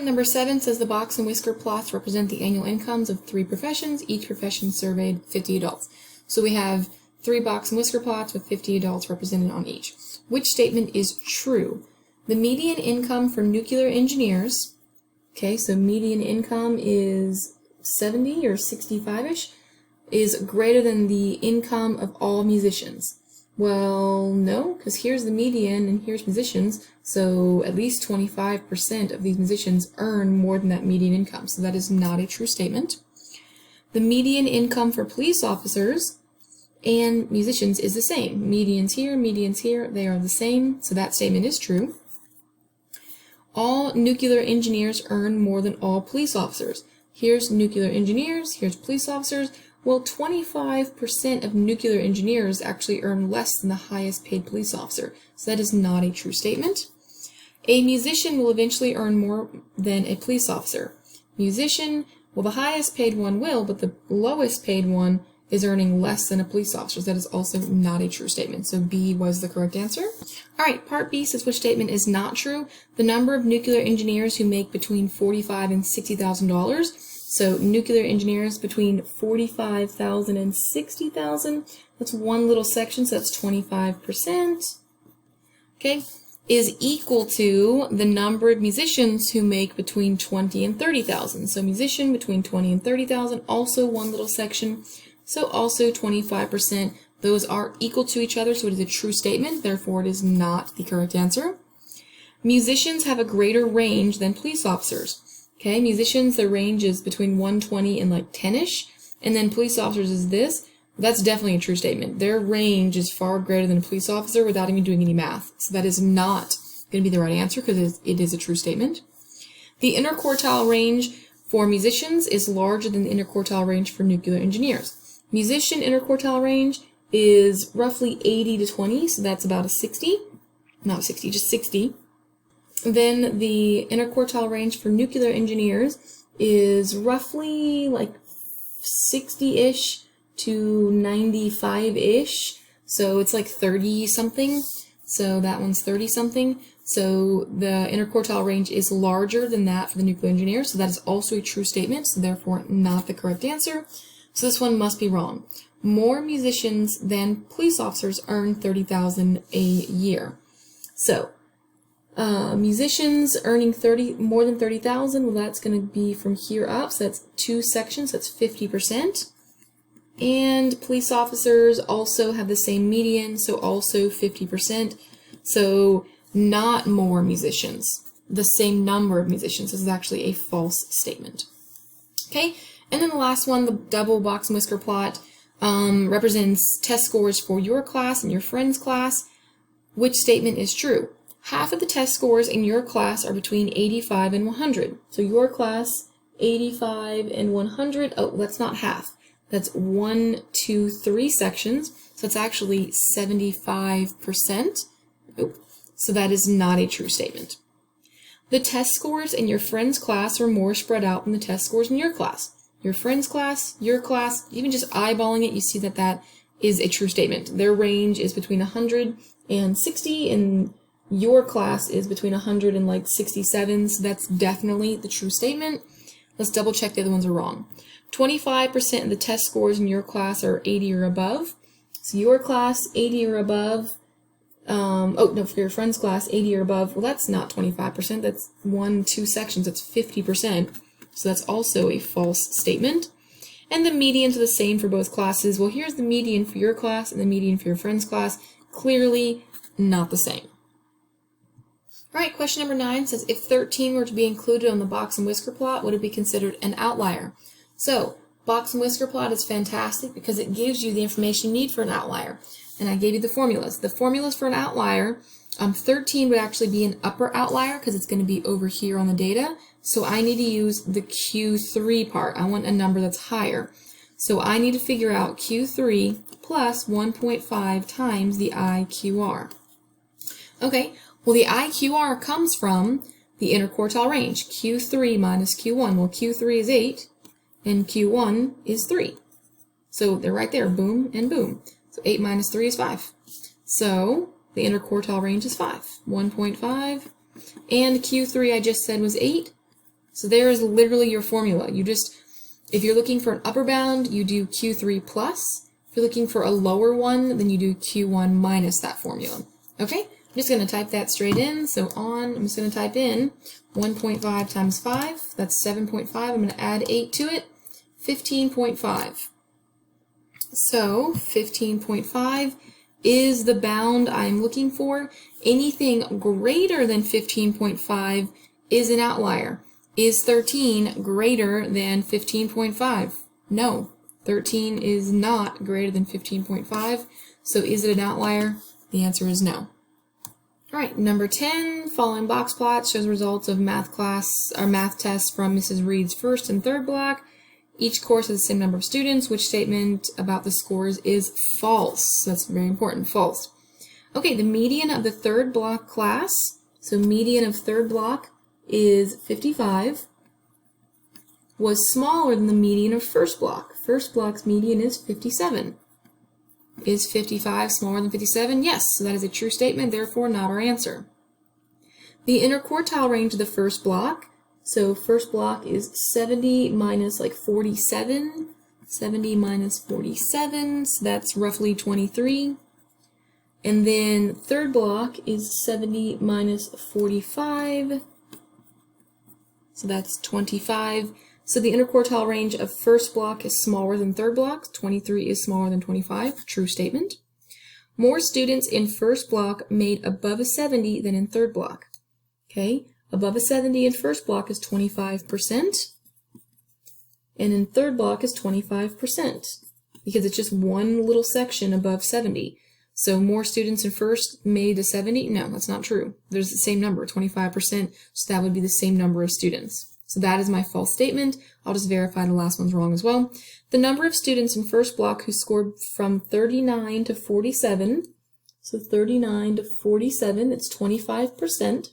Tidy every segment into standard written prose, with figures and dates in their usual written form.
Number 7 says the box and whisker plots represent the annual incomes of 3 professions. Each profession surveyed 50 adults. So we have 3 box and whisker plots with 50 adults represented on each. Which statement is true? The median income for nuclear engineers, okay, so median income is 70 or 65-ish, is greater than the income of all musicians. Well, no, because here's the median and here's musicians, so at least 25% of these musicians earn more than that median income, so that is not a true statement. The median income for police officers and musicians is the same. Medians here, they are the same, so that statement is true. All nuclear engineers earn more than all police officers. Here's nuclear engineers, here's police officers. Well, 25% of nuclear engineers actually earn less than the highest paid police officer, so that is not a true statement. A musician will eventually earn more than a police officer. Musician, well, the highest paid one will, but the lowest paid one is earning less than a police officer. So that is also not a true statement. So B was the correct answer. All right, part B says which statement is not true. The number of nuclear engineers who make between $45,000 and $60,000. So nuclear engineers between $45,000 and $60,000. That's one little section, so that's 25%. Okay, is equal to the number of musicians who make between $20,000 and $30,000. So musician between $20,000 and $30,000, also one little section. So also 25%. Those are equal to each other, so it is a true statement. Therefore, it is not the correct answer. Musicians have a greater range than police officers. Okay, musicians, their range is between 120 and like 10-ish, and then police officers is this. That's definitely a true statement. Their range is far greater than a police officer without even doing any math. So that is not going to be the right answer because it is a true statement. The interquartile range for musicians is larger than the interquartile range for nuclear engineers. Musician interquartile range is roughly 80 to 20, so that's about a 60. Not 60, just 60. Then the interquartile range for nuclear engineers is roughly like 60-ish to 95-ish. So it's like 30-something. So that one's 30-something. So the interquartile range is larger than that for the nuclear engineers. So that is also a true statement. So therefore not the correct answer. So this one must be wrong. More musicians than police officers earn $30,000 a year. So musicians earning more than 30,000, well, that's going to be from here up, so that's 2 sections, that's 50%. And police officers also have the same median, so also 50%. So not more musicians, the same number of musicians. This is actually a false statement. Okay, and then the last one, the double box and whisker plot, represents test scores for your class and your friend's class. Which statement is true? Half of the test scores in your class are between 85 and 100. So your class, 85 and 100. Oh, that's not half. That's 1, 2, 3 sections. So it's actually 75%. Oh, so that is not a true statement. The test scores in your friend's class are more spread out than the test scores in your class. Your friend's class, your class, even just eyeballing it, you see that that is a true statement. Their range is between 100 and 60, and your class is between 100 and like 67, so that's definitely the true statement. Let's double check the other ones are wrong. 25% of the test scores in your class are 80 or above. So your class, 80 or above. Oh, no, for your friend's class, 80 or above. Well, that's not 25%. That's 1, 2 sections. That's 50%. So that's also a false statement. And the medians are the same for both classes. Well, here's the median for your class and the median for your friend's class. Clearly not the same. All right, question number 9 says, if 13 were to be included on the box and whisker plot, would it be considered an outlier? So, box and whisker plot is fantastic because it gives you the information you need for an outlier. And I gave you the formulas. The formulas for an outlier, 13 would actually be an upper outlier because it's going to be over here on the data. So I need to use the Q3 part. I want a number that's higher. So I need to figure out Q3 plus 1.5 times the IQR. Okay. Well, the IQR comes from the interquartile range, Q3 minus Q1. Well, Q3 is 8, and Q1 is 3. So they're right there, boom and boom. So 8 minus 3 is 5. So the interquartile range is 5, 1.5. And Q3 I just said was 8. So there is literally your formula. If you're looking for an upper bound, you do Q3 plus. If you're looking for a lower one, then you do Q1 minus that formula. Okay, I'm just going to type that straight in. So I'm just going to type in 1.5 times 5, that's 7.5. I'm going to add 8 to it, 15.5. So 15.5 is the bound I'm looking for. Anything greater than 15.5 is an outlier. Is 13 greater than 15.5? No, 13 is not greater than 15.5. So is it an outlier? The answer is no. All right, number 10, following box plot shows results of math tests from Mrs. Reed's first and third block. Each course has the same number of students. Which statement about the scores is false? That's very important, false. Okay, the median of the third block class, so median of third block is 55, was smaller than the median of first block. First block's median is 57. Is 55 smaller than 57? Yes, so that is a true statement, therefore not our answer. The interquartile range of the first block, so first block is 70 minus 47. 70 minus 47, so that's roughly 23. And then third block is 70 minus 45, so that's 25. So the interquartile range of first block is smaller than third block. 23 is smaller than 25. True statement. More students in first block made above a 70 than in third block. Okay, above a 70 in first block is 25%, and in third block is 25%, because it's just one little section above 70. So more students in first made a 70? No, that's not true. There's the same number, 25%, so that would be the same number of students. So that is my false statement. I'll just verify the last one's wrong as well. The number of students in first block who scored from 39 to 47, so 39 to 47, it's 25%,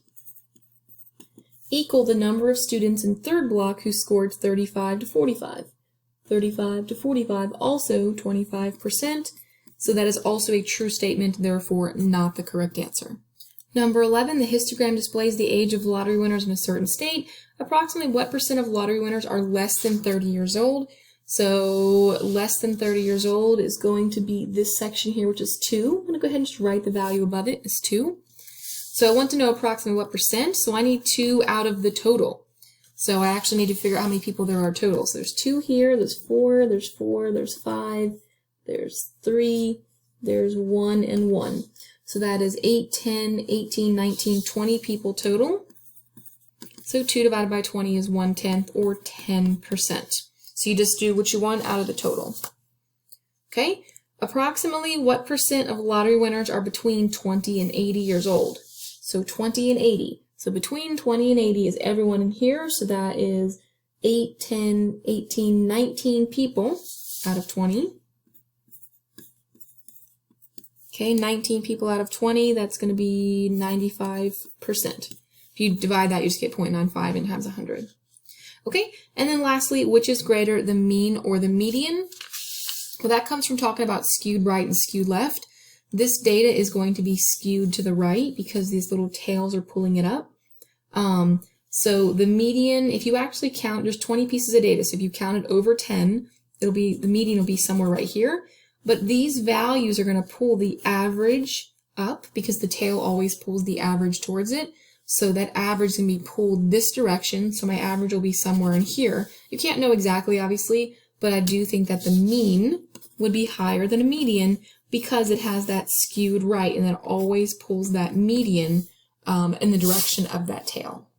equal the number of students in third block who scored 35 to 45. 35 to 45, also 25%. So that is also a true statement, therefore not the correct answer. Number 11, the histogram displays the age of lottery winners in a certain state. Approximately what percent of lottery winners are less than 30 years old? So less than 30 years old is going to be this section here, which is 2. I'm going to go ahead and just write the value above it as 2. So I want to know approximately what percent, so I need 2 out of the total. So I actually need to figure out how many people there are total. So there's 2 here, there's 4, there's 4, there's 5, there's 3, there's 1, and 1. So that is 8, 10, 18, 19, 20 people total. So 2 divided by 20 is 1/10, or 10%. So you just do what you want out of the total. Okay, approximately what percent of lottery winners are between 20 and 80 years old? So 20 and 80. So between 20 and 80 is everyone in here. So that is 8, 10, 18, 19 people out of 20. Okay, 19 people out of 20, that's going to be 95%. If you divide that, you just get 0.95 and times 100. Okay, and then lastly, which is greater, the mean or the median? Well, that comes from talking about skewed right and skewed left. This data is going to be skewed to the right because these little tails are pulling it up. So the median, if you actually count, there's 20 pieces of data. So if you count it over 10, the median will be somewhere right here. But these values are going to pull the average up because the tail always pulls the average towards it. So that average is going to be pulled this direction. So my average will be somewhere in here. You can't know exactly, obviously, but I do think that the mean would be higher than a median because it has that skewed right, and that always pulls that median in the direction of that tail.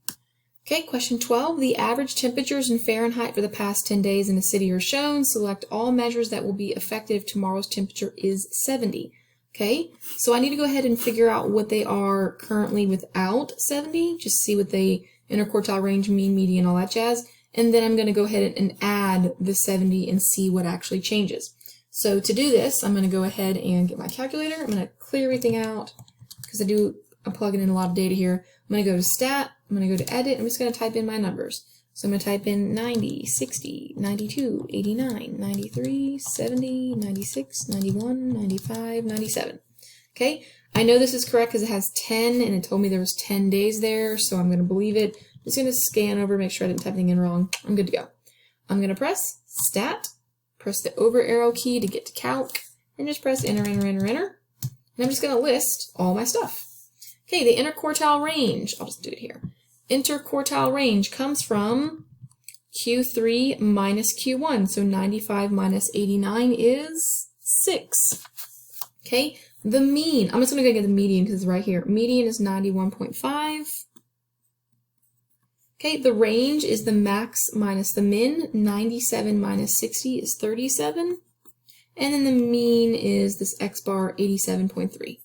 Okay, question 12. The average temperatures in Fahrenheit for the past 10 days in a city are shown. Select all measures that will be effective if tomorrow's temperature is 70. Okay, so I need to go ahead and figure out what they are currently without 70, just see what they interquartile range, mean, median, all that jazz. And then I'm going to go ahead and add the 70 and see what actually changes. So to do this, I'm going to go ahead and get my calculator. I'm going to clear everything out because I'm plugging in a lot of data here. I'm going to go to Stat. I'm going to go to Edit. I'm just going to type in my numbers. So I'm going to type in 90, 60, 92, 89, 93, 70, 96, 91, 95, 97. Okay, I know this is correct because it has 10 and it told me there was 10 days there, so I'm going to believe it. just going to scan over, make sure I didn't type anything in wrong. I'm good to go. I'm going to press Stat, press the over arrow key to get to Calc, and just press Enter, Enter, Enter, Enter. And I'm just going to list all my stuff. Okay, the interquartile range, I'll just do it here. Interquartile range comes from Q3 minus Q1, so 95 minus 89 is 6. Okay, the mean, I'm just going to go get the median because it's right here. Median is 91.5. Okay, the range is the max minus the min. 97 minus 60 is 37. And then the mean is this x bar, 87.3.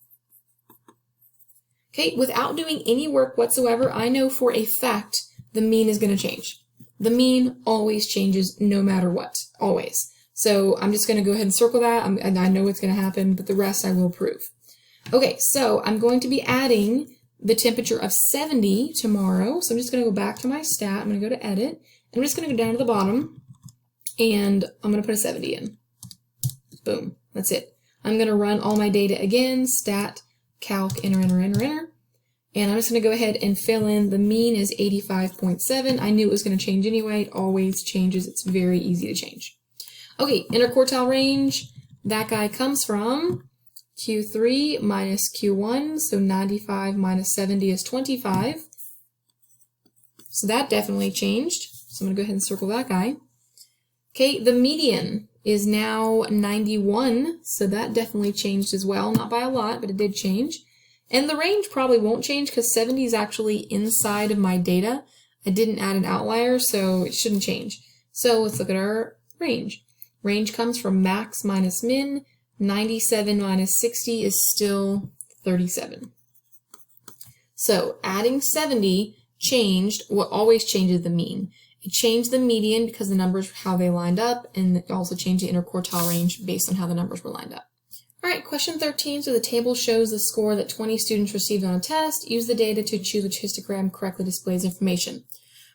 Okay, without doing any work whatsoever, I know for a fact the mean is going to change. The mean always changes no matter what, always. So I'm just going to go ahead and circle that, and I know what's going to happen, but the rest I will prove. Okay, so I'm going to be adding the temperature of 70 tomorrow. So I'm just going to go back to my stat. I'm going to go to edit. And I'm just going to go down to the bottom, and I'm going to put a 70 in. Boom, that's it. I'm going to run all my data again, stat, calc, enter, enter, enter, enter. And I'm just going to go ahead and fill in. The mean is 85.7. I knew it was going to change anyway. It always changes. It's very easy to change. Okay, interquartile range. That guy comes from Q3 minus Q1. So 95 minus 70 is 25. So that definitely changed. So I'm going to go ahead and circle that guy. Okay, the median is now 91. So that definitely changed as well. Not by a lot, but it did change. And the range probably won't change because 70 is actually inside of my data. I didn't add an outlier, so it shouldn't change. So let's look at our range. Range comes from max minus min. 97 minus 60 is still 37. So adding 70 changed what always changes the mean. It changed the median because the numbers, how they lined up, and it also changed the interquartile range based on how the numbers were lined up. All right, question 13. So the table shows the score that 20 students received on a test. Use the data to choose which histogram correctly displays information.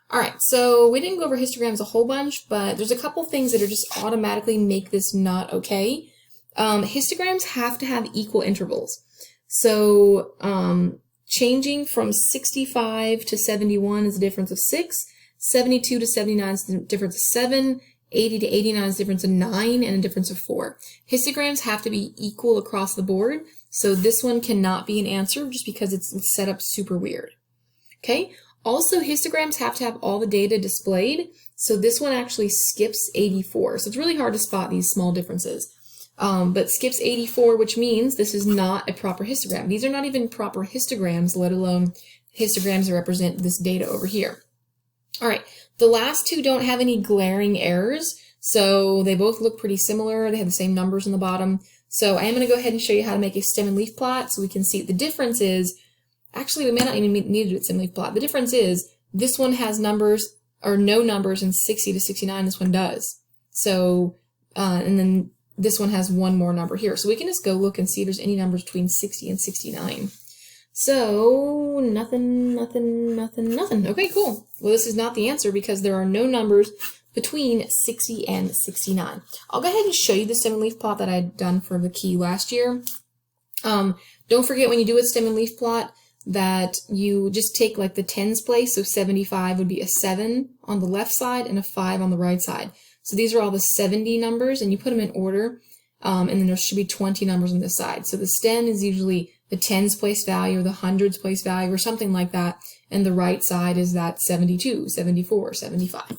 All right, so we didn't go over histograms a whole bunch, but there's a couple things that are just automatically make this not okay. Histograms have to have equal intervals. So changing from 65 to 71 is a difference of 6. 72 to 79 is a difference of 7. 80 to 89 is a difference of 9 and a difference of 4. Histograms have to be equal across the board, so this one cannot be an answer just because it's set up super weird. Okay, also histograms have to have all the data displayed, so this one actually skips 84. So it's really hard to spot these small differences. But skips 84, which means this is not a proper histogram. These are not even proper histograms, let alone histograms that represent this data over here. All right, the last two don't have any glaring errors, so they both look pretty similar. They have the same numbers in the bottom. So I am going to go ahead and show you how to make a stem and leaf plot so we can see the difference is, actually we may not even need to do a stem and leaf plot. The difference is this one has numbers or no numbers in 60 to 69, this one does. So, and then this one has one more number here. So we can just go look and see if there's any numbers between 60 and 69. So, nothing, nothing, nothing, nothing. Okay, cool. Well, this is not the answer because there are no numbers between 60 and 69. I'll go ahead and show you the stem and leaf plot that I had done for the key last year. Don't forget when you do a stem and leaf plot that you just take like the tens place. So 75 would be a 7 on the left side and a 5 on the right side. So these are all the 70 numbers and you put them in order. And then there should be 20 numbers on this side. So the stem is usually the tens place value or the hundreds place value or something like that. And the right side is that 72, 74, 75.